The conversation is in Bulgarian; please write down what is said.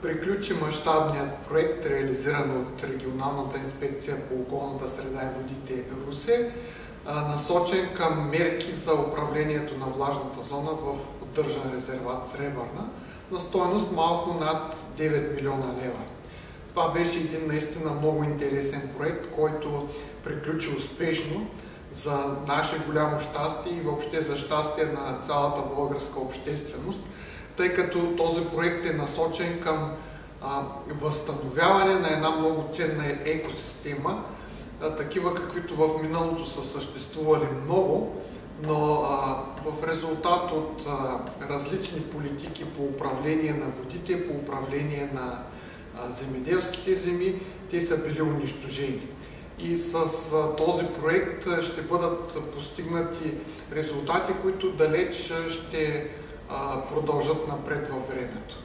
приключи мащабният проект, реализиран от Регионалната инспекция по околната среда и водите Русе, насочен към мерки за управлението на влажната зона в поддържан резерват Сребърна на стойност малко над 9 милиона лева. Това беше един наистина много интересен проект, който приключи успешно за наше голямо щастие и въобще за щастие на цялата българска общественост, тъй като този проект е насочен към възстановяване на една много ценна екосистема, такива каквито в миналото са съществували много, но в резултат от различни политики по управление на водите, по управление на земеделските земи, те са били унищожени. И с този проект ще бъдат постигнати резултати, които далеч ще продължат напред във времето.